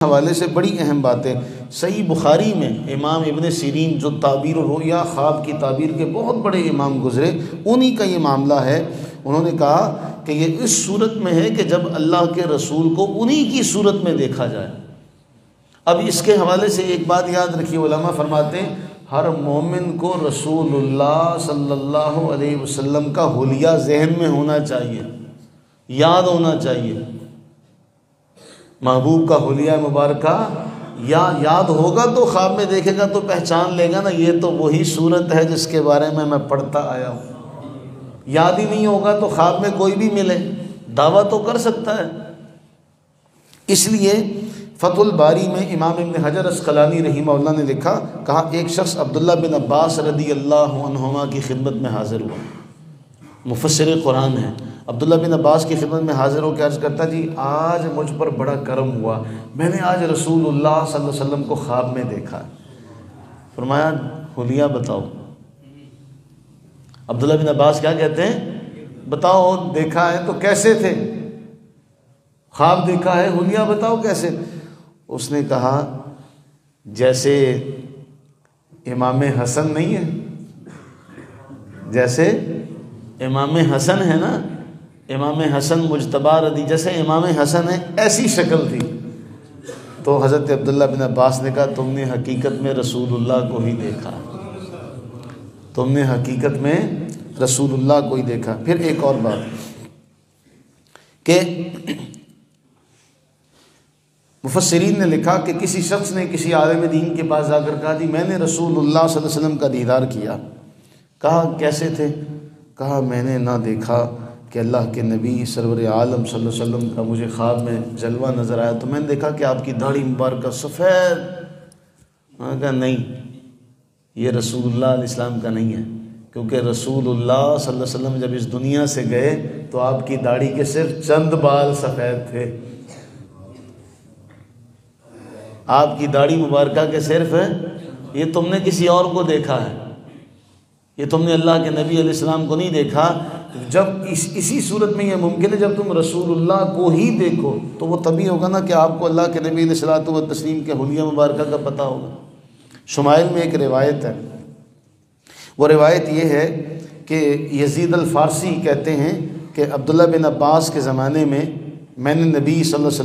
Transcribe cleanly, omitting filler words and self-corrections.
حوالے سے بڑی اہم بات ہے۔ صحیح بخاری میں امام ابن سیرین جو تعبیر الرؤیا خواب کی تعبیر کے بہت بڑے امام گزرے، انہی کا یہ معاملہ ہے۔ انہوں نے کہا کہ یہ اس صورت میں ہے کہ جب اللہ کے رسول کو انہی کی صورت میں دیکھا جائے۔ اب اس کے حوالے سے ایک بات یاد رکھیے، علماء فرماتے ہیں ہر مومن کو رسول اللہ صلی اللہ علیہ وسلم کا حلیہ ذہن میں ہونا چاہیے، یاد ہونا چاہیے۔ محبوب کا حلیہ مبارکہ یا یاد ہوگا تو خواب میں دیکھے گا تو پہچان لے گا نا، یہ تو وہی صورت ہے جس کے بارے میں پڑھتا آیا ہوں۔ یاد ہی نہیں ہوگا تو خواب میں کوئی بھی ملے دعویٰ تو کر سکتا ہے۔ اس لیے فتح الباری میں امام ابن حجر عسقلانی رحمہ اللہ نے لکھا، کہا ایک شخص عبداللہ بن عباس رضی اللہ عنہما کی خدمت میں حاضر ہوا، مفسر قرآن ہے۔ عبداللہ بن عباس کی خدمت میں حاضر ہو کے عرض کرتا، جی آج مجھ پر بڑا کرم ہوا، میں نے آج رسول اللہ صلی اللہ علیہ وسلم کو خواب میں دیکھا۔ فرمایا حلیہ بتاؤ۔ عبداللہ بن عباس کیا کہتے ہیں؟ بتاؤ دیکھا ہے تو کیسے تھے؟ خواب دیکھا ہے، حلیہ بتاؤ کیسے؟ اس نے کہا جیسے امام حسن نہیں ہے، جیسے امام حسن ہے نا، امام حسن مجتبی رضی، جیسے امام حسن ہے ایسی شکل تھی۔ تو حضرت عبداللہ بن عباس نے کہا تم نے حقیقت میں رسول اللہ کو ہی دیکھا، تم نے حقیقت میں رسول اللہ کو ہی دیکھا۔ پھر ایک اور بات کہ مفسرین نے لکھا کہ کسی شخص نے کسی عالم دین کے پاس جا کر کہا جی میں نے رسول اللہ صلی اللہ علیہ وسلم کا دیدار کیا۔ کہا کیسے تھے؟ کہا میں نے نہ دیکھا کہ اللہ کے نبی سرور عالم صلی اللہ علیہ وسلم کا مجھے خواب میں جلوہ نظر آیا تو میں نے دیکھا کہ آپ کی داڑھی مبارکہ سفید۔ میں نے کہا نہیں، یہ رسول اللہ علیہ السلام کا نہیں ہے، کیونکہ رسول اللہ صلی اللہ علیہ وسلم جب اس دنیا سے گئے تو آپ کی داڑھی کے صرف چند بال سفید تھے، آپ کی داڑھی مبارکہ کے صرف ہے، یہ تم نے کسی اور کو دیکھا ہے، یہ تم نے اللہ کے نبی علیہ السلام کو نہیں دیکھا۔ جب اسی صورت میں یہ ممکن ہے جب تم رسول اللہ کو ہی دیکھو تو وہ تبھی ہوگا نا کہ آپ کو اللہ کے نبی علیہ الصلوۃ والتسلیم کے حلیہ مبارکہ کا پتہ ہوگا۔ شمائل میں ایک روایت ہے، وہ روایت یہ ہے کہ یزید الفارسی کہتے ہیں کہ عبداللہ بن عباس کے زمانے میں نے نبی صلی اللہ علیہ وسلم